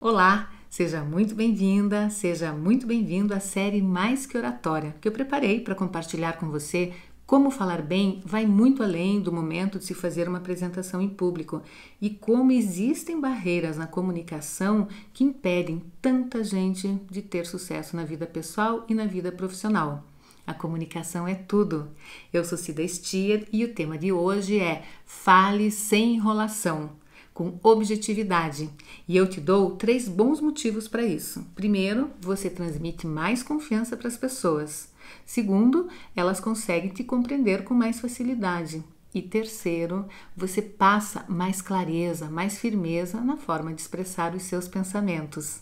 Olá, seja muito bem-vinda, seja muito bem-vindo à série Mais que Oratória, que eu preparei para compartilhar com você como falar bem vai muito além do momento de se fazer uma apresentação em público e como existem barreiras na comunicação que impedem tanta gente de ter sucesso na vida pessoal e na vida profissional. A comunicação é tudo. Eu sou Cida Stier e o tema de hoje é Fale sem enrolação, com objetividade. E eu te dou 3 bons motivos para isso. Primeiro, você transmite mais confiança para as pessoas. Segundo, elas conseguem te compreender com mais facilidade. E terceiro, você passa mais clareza, mais firmeza na forma de expressar os seus pensamentos.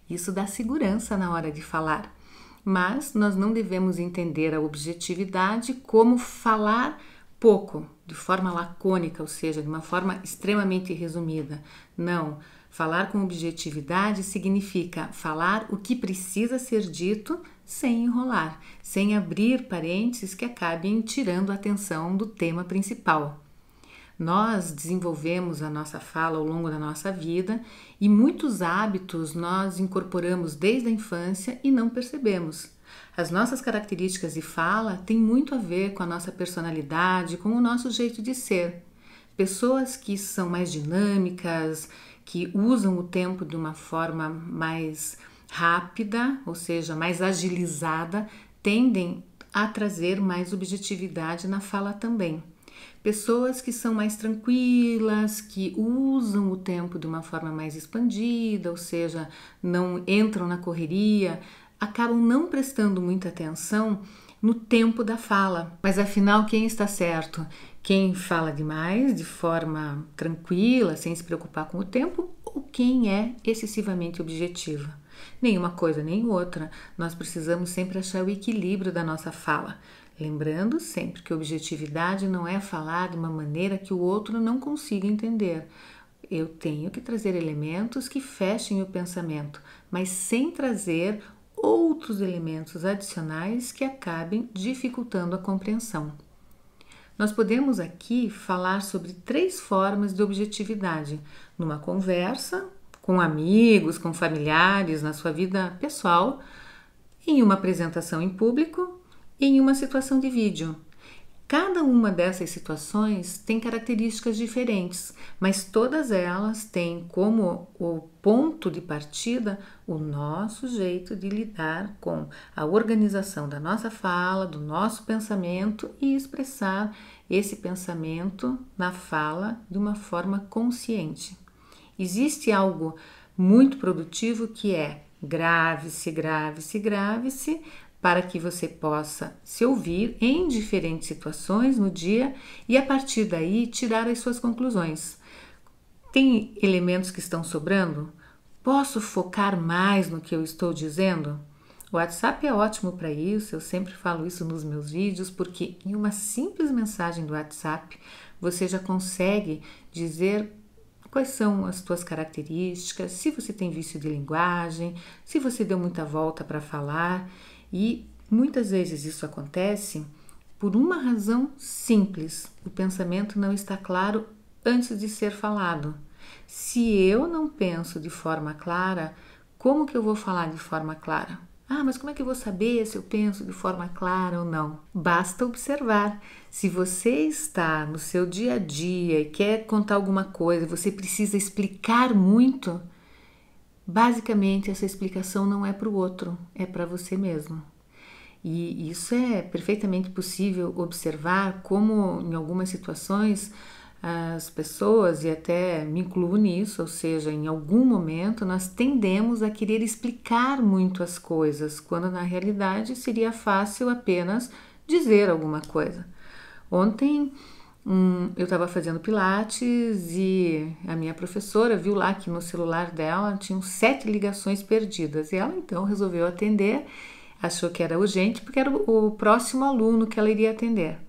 Isso dá segurança na hora de falar. Mas nós não devemos entender a objetividade como falar pouco, de forma lacônica, ou seja, de uma forma extremamente resumida. Não, falar com objetividade significa falar o que precisa ser dito sem enrolar, sem abrir parênteses que acabem tirando a atenção do tema principal. Nós desenvolvemos a nossa fala ao longo da nossa vida e muitos hábitos nós incorporamos desde a infância e não percebemos. As nossas características de fala têm muito a ver com a nossa personalidade, com o nosso jeito de ser. Pessoas que são mais dinâmicas, que usam o tempo de uma forma mais rápida, ou seja, mais agilizada, tendem a trazer mais objetividade na fala também. Pessoas que são mais tranquilas, que usam o tempo de uma forma mais expandida, ou seja, não entram na correria, acabam não prestando muita atenção no tempo da fala. Mas afinal, quem está certo? Quem fala demais, de forma tranquila, sem se preocupar com o tempo, ou quem é excessivamente objetiva? Nenhuma coisa nem outra. Nós precisamos sempre achar o equilíbrio da nossa fala. Lembrando sempre que objetividade não é falar de uma maneira que o outro não consiga entender. Eu tenho que trazer elementos que fechem o pensamento, mas sem trazer outros elementos adicionais que acabem dificultando a compreensão. Nós podemos aqui falar sobre 3 formas de objetividade, numa conversa, com amigos, com familiares, na sua vida pessoal, em uma apresentação em público e em uma situação de vídeo. Cada uma dessas situações tem características diferentes, mas todas elas têm como o ponto de partida o nosso jeito de lidar com a organização da nossa fala, do nosso pensamento e expressar esse pensamento na fala de uma forma consciente. Existe algo muito produtivo que é grave-se, grave-se, grave-se, para que você possa se ouvir em diferentes situações no dia e a partir daí tirar as suas conclusões. Tem elementos que estão sobrando? Posso focar mais no que eu estou dizendo? O WhatsApp é ótimo para isso, eu sempre falo isso nos meus vídeos, porque em uma simples mensagem do WhatsApp você já consegue dizer quais são as tuas características, se você tem vício de linguagem, se você deu muita volta para falar. E muitas vezes isso acontece por uma razão simples: o pensamento não está claro antes de ser falado. Se eu não penso de forma clara, como que eu vou falar de forma clara? Mas como é que eu vou saber se eu penso de forma clara ou não? Basta observar. Se você está no seu dia a dia e quer contar alguma coisa, você precisa explicar muito, basicamente essa explicação não é para o outro, é para você mesmo. E isso é perfeitamente possível observar como em algumas situações as pessoas, e até me incluo nisso, ou seja, em algum momento nós tendemos a querer explicar muito as coisas, quando na realidade seria fácil apenas dizer alguma coisa. Ontem eu estava fazendo pilates e a minha professora viu lá que no celular dela tinham 7 ligações perdidas e ela então resolveu atender, achou que era urgente porque era o próximo aluno que ela iria atender.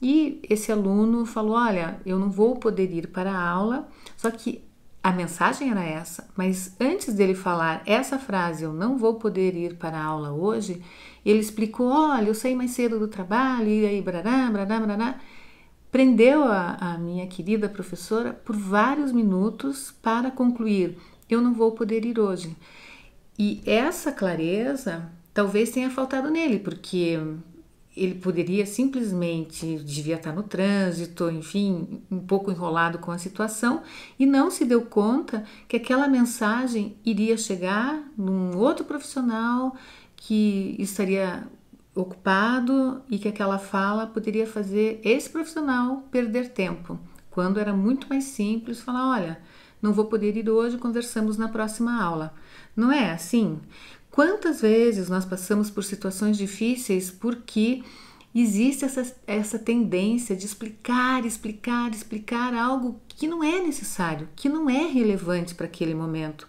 E esse aluno falou: olha, eu não vou poder ir para a aula, só que a mensagem era essa, mas antes dele falar essa frase, eu não vou poder ir para a aula hoje, ele explicou: olha, eu saí mais cedo do trabalho e aí brará, brará, brará. Prendeu a minha querida professora por vários minutos para concluir: eu não vou poder ir hoje. E essa clareza talvez tenha faltado nele, porque ele poderia simplesmente, devia estar no trânsito, enfim, um pouco enrolado com a situação, e não se deu conta que aquela mensagem iria chegar num outro profissional que estaria ocupado e que aquela fala poderia fazer esse profissional perder tempo, quando era muito mais simples falar, olha, não vou poder ir hoje, conversamos na próxima aula. Não é assim? Quantas vezes nós passamos por situações difíceis porque existe essa tendência de explicar algo que não é necessário, que não é relevante para aquele momento.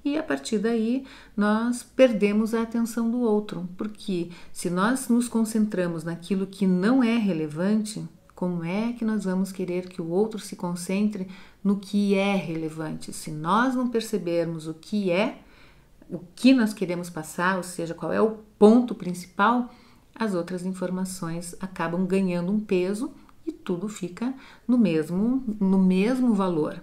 E a partir daí nós perdemos a atenção do outro, porque se nós nos concentramos naquilo que não é relevante, como é que nós vamos querer que o outro se concentre no que é relevante? Se nós não percebermos o que nós queremos passar, ou seja, qual é o ponto principal, as outras informações acabam ganhando um peso e tudo fica no mesmo valor.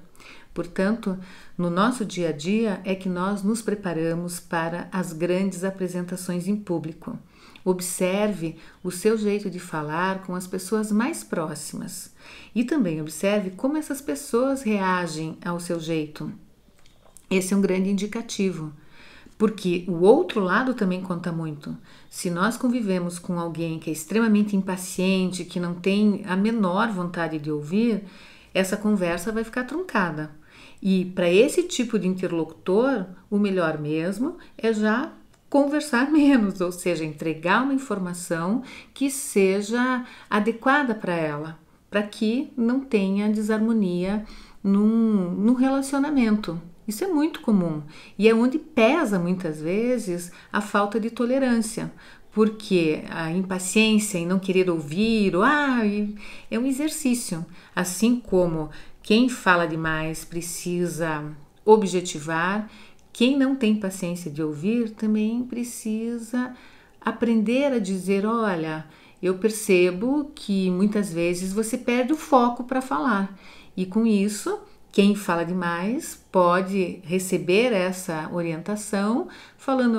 Portanto, no nosso dia a dia é que nós nos preparamos para as grandes apresentações em público. Observe o seu jeito de falar com as pessoas mais próximas e também observe como essas pessoas reagem ao seu jeito. Esse é um grande indicativo, porque o outro lado também conta muito. Se nós convivemos com alguém que é extremamente impaciente, que não tem a menor vontade de ouvir, essa conversa vai ficar truncada. E para esse tipo de interlocutor, o melhor mesmo é já conversar menos, ou seja, entregar uma informação que seja adequada para ela, para que não tenha desarmonia num relacionamento. Isso é muito comum e é onde pesa muitas vezes a falta de tolerância, porque a impaciência em não querer ouvir é um exercício, assim como quem fala demais precisa objetivar, quem não tem paciência de ouvir também precisa aprender a dizer, olha, eu percebo que muitas vezes você perde o foco para falar e com isso quem fala demais pode receber essa orientação falando,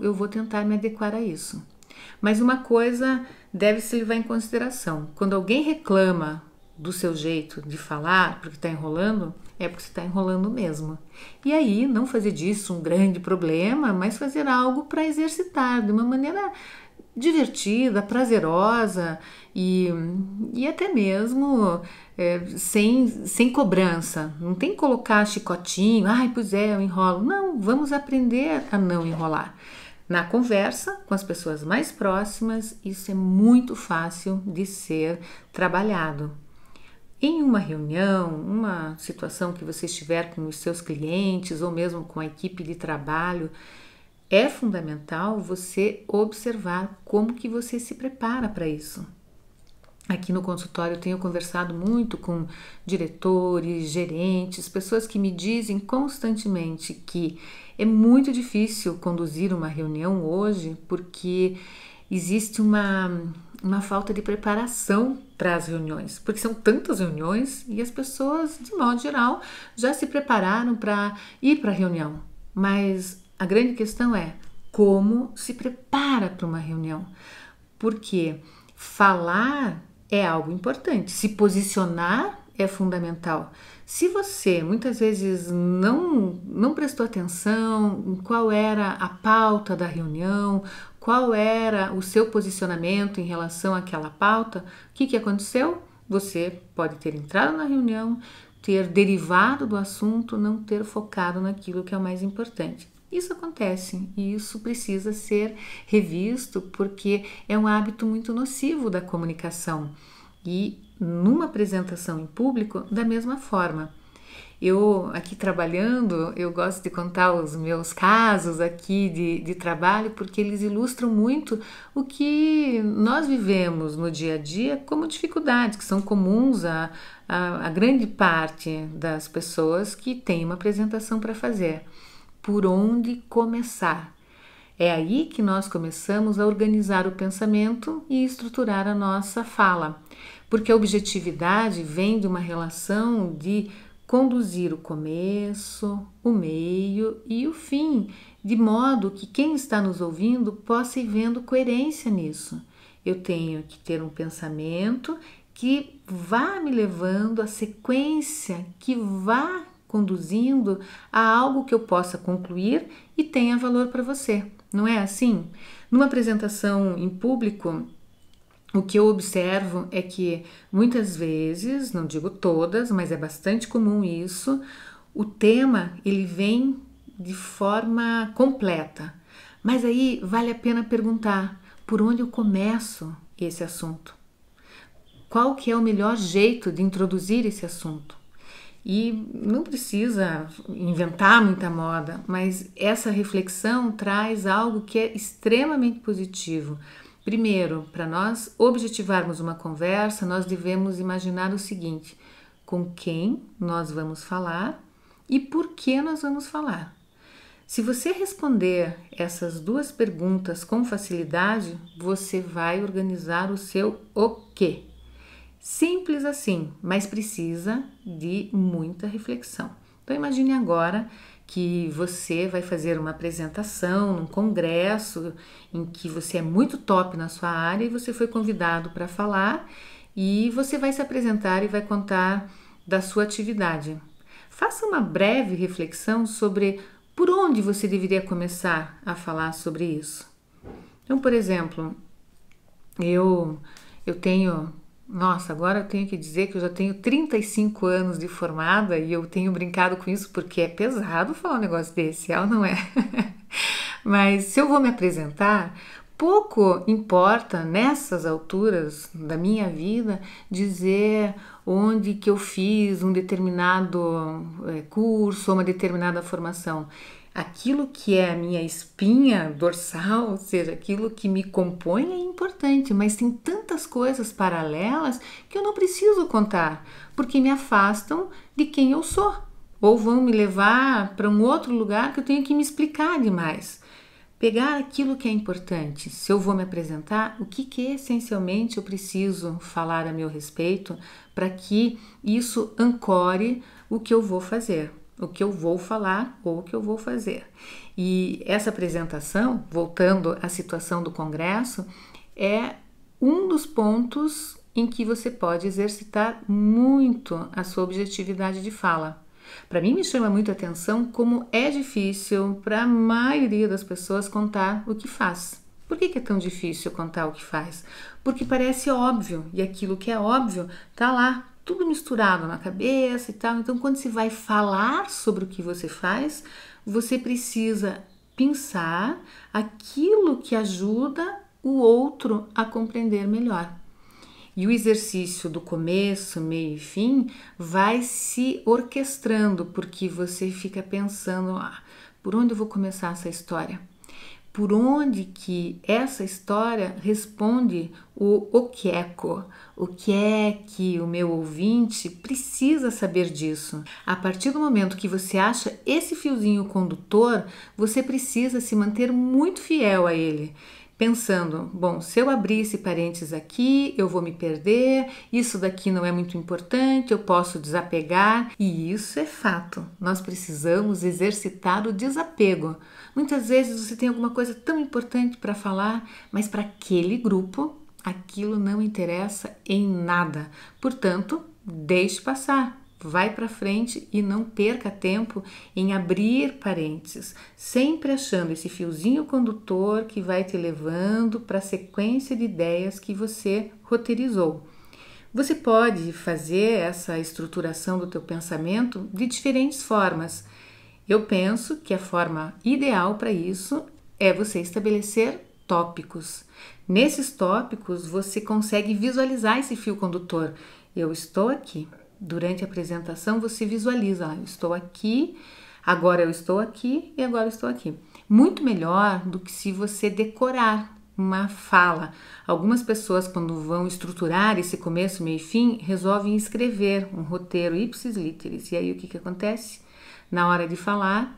eu vou tentar me adequar a isso. Mas uma coisa deve se levar em consideração, quando alguém reclama do seu jeito de falar, porque está enrolando, é porque você está enrolando mesmo. E aí, não fazer disso um grande problema, mas fazer algo para exercitar de uma maneira divertida, prazerosa e até mesmo sem cobrança. Não tem que colocar chicotinho, pois é, eu enrolo. Não, vamos aprender a não enrolar. Na conversa com as pessoas mais próximas, isso é muito fácil de ser trabalhado. Em uma reunião, uma situação que você estiver com os seus clientes ou mesmo com a equipe de trabalho, é fundamental você observar como que você se prepara para isso. Aqui no consultório eu tenho conversado muito com diretores, gerentes, pessoas que me dizem constantemente que é muito difícil conduzir uma reunião hoje porque existe uma falta de preparação para as reuniões, porque são tantas reuniões e as pessoas, de modo geral, já se prepararam para ir para a reunião. Mas a grande questão é como se prepara para uma reunião, porque falar é algo importante, se posicionar é fundamental. Se você muitas vezes não prestou atenção em qual era a pauta da reunião, qual era o seu posicionamento em relação àquela pauta, o que aconteceu? Você pode ter entrado na reunião, ter derivado do assunto, não ter focado naquilo que é o mais importante. Isso acontece e isso precisa ser revisto porque é um hábito muito nocivo da comunicação. E numa apresentação em público, da mesma forma. Eu aqui trabalhando, eu gosto de contar os meus casos aqui de trabalho porque eles ilustram muito o que nós vivemos no dia a dia como dificuldades que são comuns a grande parte das pessoas que têm uma apresentação para fazer. Por onde começar? É aí que nós começamos a organizar o pensamento e estruturar a nossa fala, porque a objetividade vem de uma relação de conduzir o começo, o meio e o fim, de modo que quem está nos ouvindo possa ir vendo coerência nisso. Eu tenho que ter um pensamento que vá me levando à sequência, que vá conduzindo a algo que eu possa concluir e tenha valor para você. Não é assim? Numa apresentação em público, o que eu observo é que muitas vezes, não digo todas, mas é bastante comum isso, o tema ele vem de forma completa. Mas aí vale a pena perguntar por onde eu começo esse assunto. Qual que é o melhor jeito de introduzir esse assunto? E não precisa inventar muita moda, mas essa reflexão traz algo que é extremamente positivo. Primeiro, para nós objetivarmos uma conversa, nós devemos imaginar o seguinte: com quem nós vamos falar e por que nós vamos falar. Se você responder essas duas perguntas com facilidade, você vai organizar o seu o quê. Simples assim, mas precisa de muita reflexão. Então imagine agora que você vai fazer uma apresentação num congresso em que você é muito top na sua área e você foi convidado para falar e você vai se apresentar e vai contar da sua atividade. Faça uma breve reflexão sobre por onde você deveria começar a falar sobre isso. Então, por exemplo, eu tenho... Nossa, agora eu tenho que dizer que eu já tenho 35 anos de formada e eu tenho brincado com isso porque é pesado falar um negócio desse, é ou não é? Mas se eu vou me apresentar, pouco importa nessas alturas da minha vida dizer onde que eu fiz um determinado curso ou uma determinada formação. Aquilo que é a minha espinha dorsal, ou seja, aquilo que me compõe é importante, mas tem tantas coisas paralelas que eu não preciso contar, porque me afastam de quem eu sou, ou vão me levar para um outro lugar que eu tenho que me explicar demais. Pegar aquilo que é importante. Se eu vou me apresentar, o que essencialmente eu preciso falar a meu respeito para que isso ancore o que eu vou fazer, o que eu vou falar ou o que eu vou fazer. E essa apresentação, voltando à situação do congresso, é um dos pontos em que você pode exercitar muito a sua objetividade de fala. Para mim me chama muito a atenção como é difícil para a maioria das pessoas contar o que faz. Por que é tão difícil contar o que faz? Porque parece óbvio e aquilo que é óbvio está lá, tudo misturado na cabeça e tal. Então, quando se vai falar sobre o que você faz, você precisa pensar aquilo que ajuda o outro a compreender melhor. E o exercício do começo, meio e fim vai se orquestrando, porque você fica pensando, por onde eu vou começar essa história? Por onde que essa história responde o queco? O que é que o meu ouvinte precisa saber disso? A partir do momento que você acha esse fiozinho condutor, você precisa se manter muito fiel a ele. Pensando, bom, se eu abrir esse parênteses aqui, eu vou me perder, isso daqui não é muito importante, eu posso desapegar, e isso é fato. Nós precisamos exercitar o desapego. Muitas vezes você tem alguma coisa tão importante para falar, mas para aquele grupo, aquilo não interessa em nada. Portanto, deixe passar. Vai para frente e não perca tempo em abrir parênteses, sempre achando esse fiozinho condutor que vai te levando para a sequência de ideias que você roteirizou. Você pode fazer essa estruturação do teu pensamento de diferentes formas. Eu penso que a forma ideal para isso é você estabelecer tópicos. Nesses tópicos você consegue visualizar esse fio condutor. Eu estou aqui. Durante a apresentação você visualiza, eu estou aqui, agora eu estou aqui e agora eu estou aqui. Muito melhor do que se você decorar uma fala. Algumas pessoas, quando vão estruturar esse começo, meio e fim, resolvem escrever um roteiro ipsis literis. E aí o que acontece? Na hora de falar,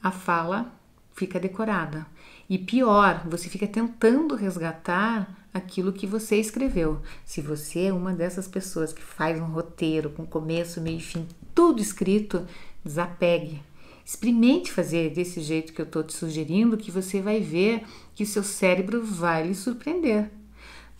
a fala fica decorada. E pior, você fica tentando resgatar aquilo que você escreveu. Se você é uma dessas pessoas que faz um roteiro com começo, meio e fim, tudo escrito, desapegue. Experimente fazer desse jeito que eu estou te sugerindo, que você vai ver que o seu cérebro vai lhe surpreender.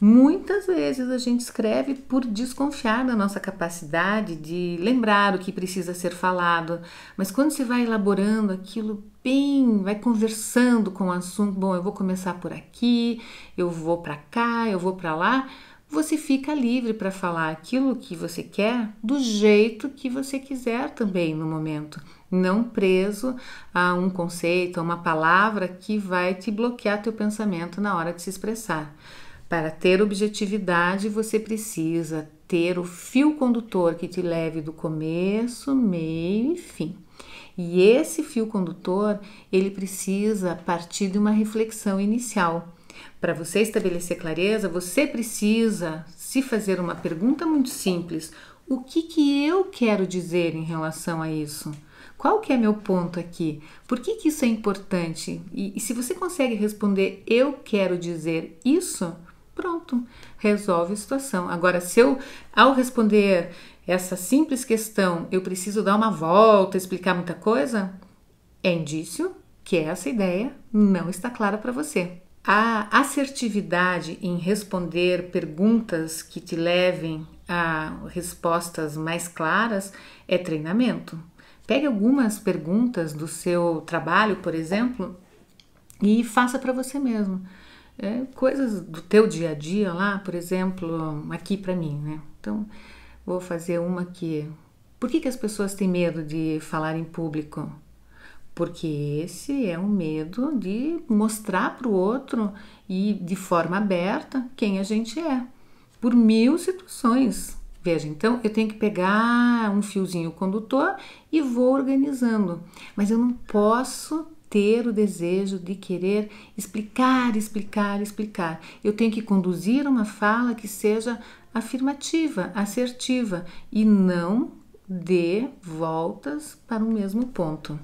Muitas vezes a gente escreve por desconfiar da nossa capacidade de lembrar o que precisa ser falado, mas quando você vai elaborando aquilo bem, vai conversando com o assunto, bom, eu vou começar por aqui, eu vou para cá, eu vou para lá, você fica livre para falar aquilo que você quer do jeito que você quiser também no momento, não preso a um conceito, a uma palavra que vai te bloquear teu pensamento na hora de se expressar. Para ter objetividade, você precisa ter o fio condutor que te leve do começo, meio e fim. E esse fio condutor, ele precisa partir de uma reflexão inicial. Para você estabelecer clareza, você precisa se fazer uma pergunta muito simples. O que eu quero dizer em relação a isso? Qual que é meu ponto aqui? Por que isso é importante? E se você consegue responder, eu quero dizer isso, pronto, resolve a situação. Agora, se eu, ao responder essa simples questão, eu preciso dar uma volta, explicar muita coisa, é indício que essa ideia não está clara para você. A assertividade em responder perguntas que te levem a respostas mais claras é treinamento. Pegue algumas perguntas do seu trabalho, por exemplo, e faça para você mesmo. Coisas do teu dia a dia lá, por exemplo, aqui para mim, né? Então, vou fazer uma aqui. Por que as pessoas têm medo de falar em público? Porque esse é um medo de mostrar para o outro e de forma aberta quem a gente é, por 1000 situações. Veja, então eu tenho que pegar um fiozinho condutor e vou organizando, mas eu não posso ter o desejo de querer explicar. Eu tenho que conduzir uma fala que seja afirmativa, assertiva e não dê voltas para o mesmo ponto.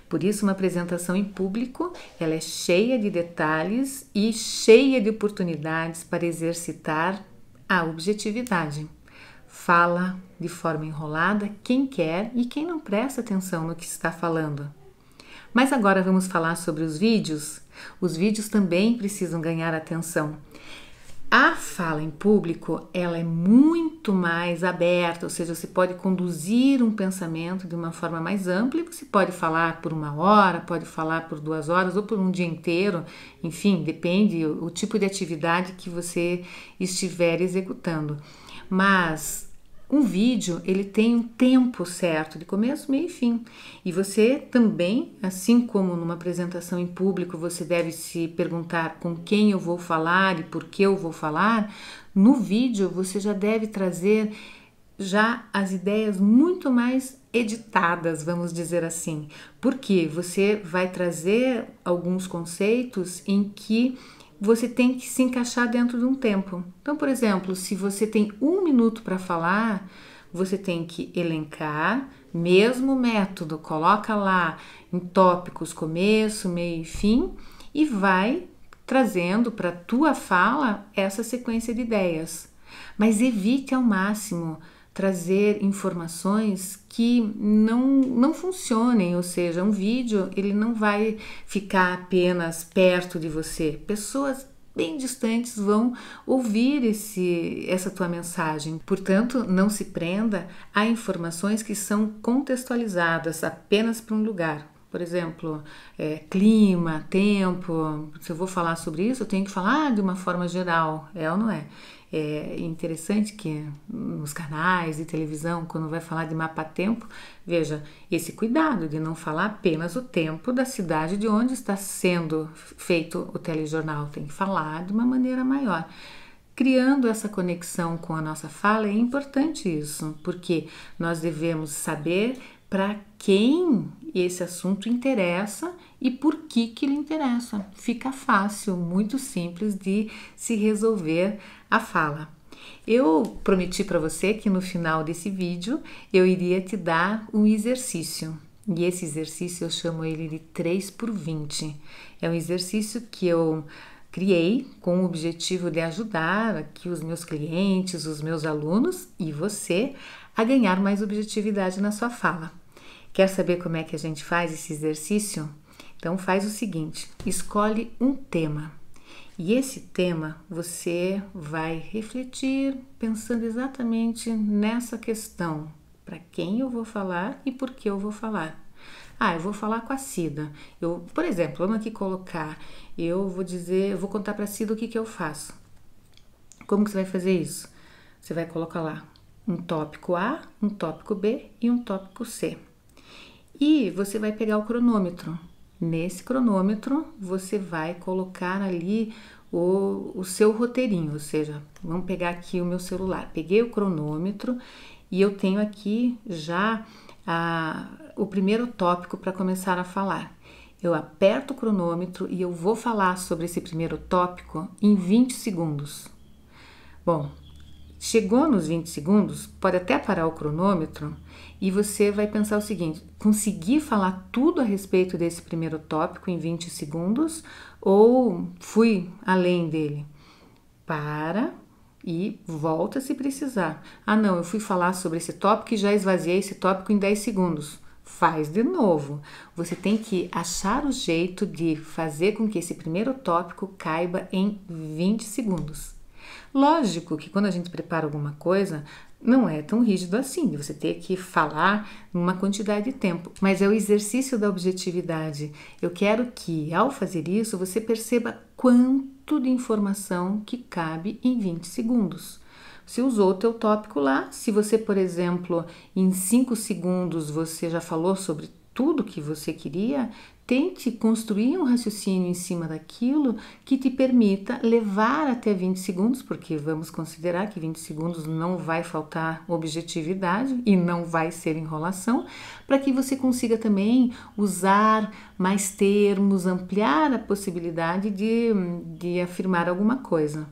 Por isso, uma apresentação em público, ela é cheia de detalhes e cheia de oportunidades para exercitar a objetividade. Fala de forma enrolada quem quer e quem não presta atenção no que está falando. Mas agora vamos falar sobre os vídeos. Os vídeos também precisam ganhar atenção. A fala em público, ela é muito mais aberta, ou seja, você pode conduzir um pensamento de uma forma mais ampla e você pode falar por 1 hora, pode falar por 2 horas ou por um dia inteiro, enfim, depende o tipo de atividade que você estiver executando. Mas um vídeo, ele tem um tempo certo, de começo, meio e fim. E você também, assim como numa apresentação em público, você deve se perguntar com quem eu vou falar e por que eu vou falar. No vídeo, você já deve trazer já as ideias muito mais editadas, vamos dizer assim. Porque você vai trazer alguns conceitos em que você tem que se encaixar dentro de um tempo. Então, por exemplo, se você tem 1 minuto para falar, você tem que elencar, mesmo método, coloca lá em tópicos, começo, meio e fim, e vai trazendo para a tua fala essa sequência de ideias. Mas evite ao máximo trazer informações que não funcionem, ou seja, um vídeo ele não vai ficar apenas perto de você. Pessoas bem distantes vão ouvir essa tua mensagem. Portanto, não se prenda a informações que são contextualizadas apenas para um lugar. Por exemplo, clima, tempo. Se eu vou falar sobre isso, eu tenho que falar de uma forma geral, é ou não é? É interessante que nos canais de televisão, quando vai falar de mapa-tempo, veja, esse cuidado de não falar apenas o tempo da cidade de onde está sendo feito o telejornal, tem que falar de uma maneira maior. Criando essa conexão com a nossa fala, é importante isso, porque nós devemos saber para quem esse assunto interessa e por que ele interessa. Fica fácil, muito simples de se resolver a fala. Eu prometi para você que no final desse vídeo eu iria te dar um exercício. E esse exercício eu chamo ele de 3x20. É um exercício que eu criei com o objetivo de ajudar aqui os meus clientes, os meus alunos e você a ganhar mais objetividade na sua fala. Quer saber como é que a gente faz esse exercício? Então faz o seguinte, escolhe um tema. E esse tema você vai refletir pensando exatamente nessa questão. Para quem eu vou falar e por que eu vou falar. Eu vou falar com a Cida. Por exemplo, vamos aqui colocar, eu vou contar para a Cida o que eu faço. Como que você vai fazer isso? Você vai colocar lá um tópico A, um tópico B e um tópico C. E você vai pegar o cronômetro. Nesse cronômetro, você vai colocar ali o seu roteirinho, ou seja, vamos pegar aqui o meu celular. Peguei o cronômetro e eu tenho aqui já o primeiro tópico para começar a falar. Eu aperto o cronômetro e eu vou falar sobre esse primeiro tópico em 20 segundos. Bom, chegou nos 20 segundos, pode até parar o cronômetro e você vai pensar o seguinte, consegui falar tudo a respeito desse primeiro tópico em 20 segundos ou fui além dele? Para e volta se precisar. Não, eu fui falar sobre esse tópico e já esvaziei esse tópico em 10 segundos. Faz de novo. Você tem que achar o jeito de fazer com que esse primeiro tópico caiba em 20 segundos. Lógico que quando a gente prepara alguma coisa, não é tão rígido assim, você ter que falar numa quantidade de tempo, mas é o exercício da objetividade. Eu quero que, ao fazer isso, você perceba quanto de informação que cabe em 20 segundos. Você usou o teu tópico lá, se você, por exemplo, em 5 segundos você já falou sobre tudo que você queria, tente construir um raciocínio em cima daquilo que te permita levar até 20 segundos, porque vamos considerar que 20 segundos não vai faltar objetividade e não vai ser enrolação, para que você consiga também usar mais termos, ampliar a possibilidade de afirmar alguma coisa.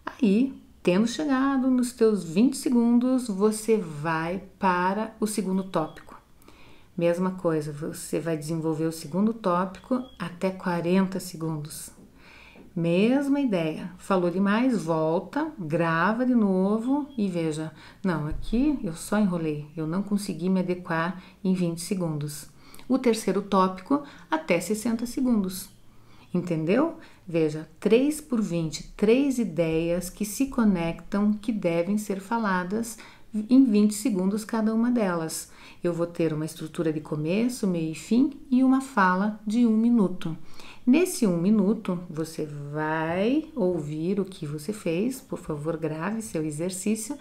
Aí, tendo chegado nos teus 20 segundos, você vai para o segundo tópico. Mesma coisa, você vai desenvolver o segundo tópico até 40 segundos. Mesma ideia, falou demais, volta, grava de novo e veja, não, aqui eu só enrolei, eu não consegui me adequar em 20 segundos. O terceiro tópico até 60 segundos. Entendeu? Veja, 3x20, 3 ideias que se conectam, que devem ser faladas em 20 segundos cada uma delas. Eu vou ter uma estrutura de começo, meio e fim e uma fala de 1 minuto. Nesse 1 minuto, você vai ouvir o que você fez, por favor, grave seu exercício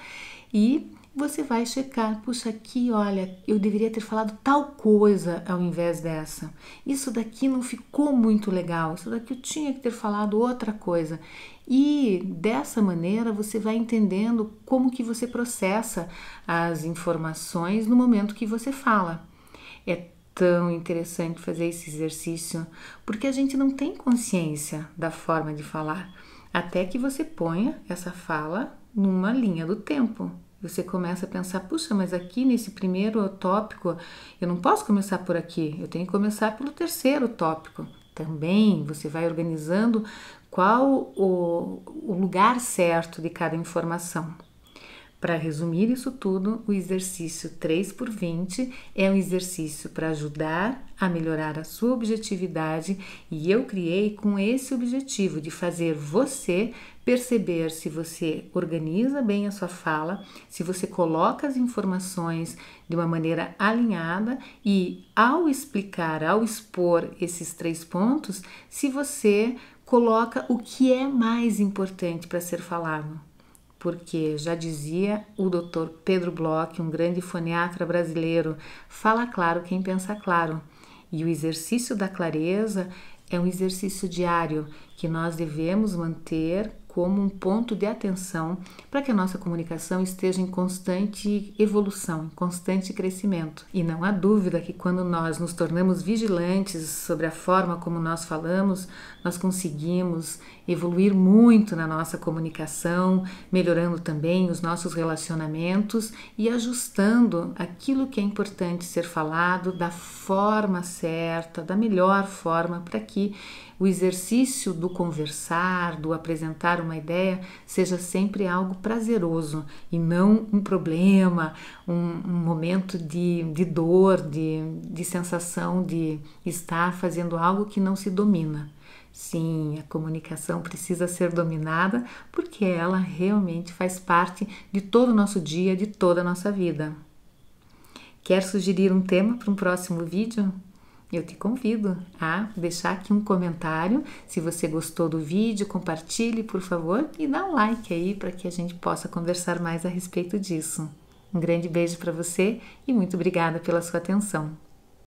e você vai checar, puxa, aqui, olha, eu deveria ter falado tal coisa ao invés dessa. Isso daqui não ficou muito legal, isso daqui eu tinha que ter falado outra coisa. E dessa maneira você vai entendendo como que você processa as informações no momento que você fala. É tão interessante fazer esse exercício, porque a gente não tem consciência da forma de falar, até que você ponha essa fala numa linha do tempo. Você começa a pensar, puxa, mas aqui nesse primeiro tópico, eu não posso começar por aqui, eu tenho que começar pelo terceiro tópico. Também você vai organizando qual o lugar certo de cada informação. Para resumir isso tudo, o exercício 3x20 é um exercício para ajudar a melhorar a sua objetividade e eu criei com esse objetivo de fazer você perceber se você organiza bem a sua fala, se você coloca as informações de uma maneira alinhada e ao explicar, ao expor esses 3 pontos, se você coloca o que é mais importante para ser falado. Porque já dizia o Dr. Pedro Bloch, um grande foniatra brasileiro, fala claro quem pensa claro. E o exercício da clareza é um exercício diário que nós devemos manter como um ponto de atenção para que a nossa comunicação esteja em constante evolução, em constante crescimento. E não há dúvida que quando nós nos tornamos vigilantes sobre a forma como nós falamos, nós conseguimos evoluir muito na nossa comunicação, melhorando também os nossos relacionamentos e ajustando aquilo que é importante ser falado da forma certa, da melhor forma, para que o exercício do conversar, do apresentar uma ideia, seja sempre algo prazeroso e não um problema, um momento de dor, de sensação de estar fazendo algo que não se domina. Sim, a comunicação precisa ser dominada porque ela realmente faz parte de todo o nosso dia, de toda a nossa vida. Quer sugerir um tema para um próximo vídeo? Eu te convido a deixar aqui um comentário. Se você gostou do vídeo, compartilhe, por favor, e dá um like aí para que a gente possa conversar mais a respeito disso. Um grande beijo para você e muito obrigada pela sua atenção.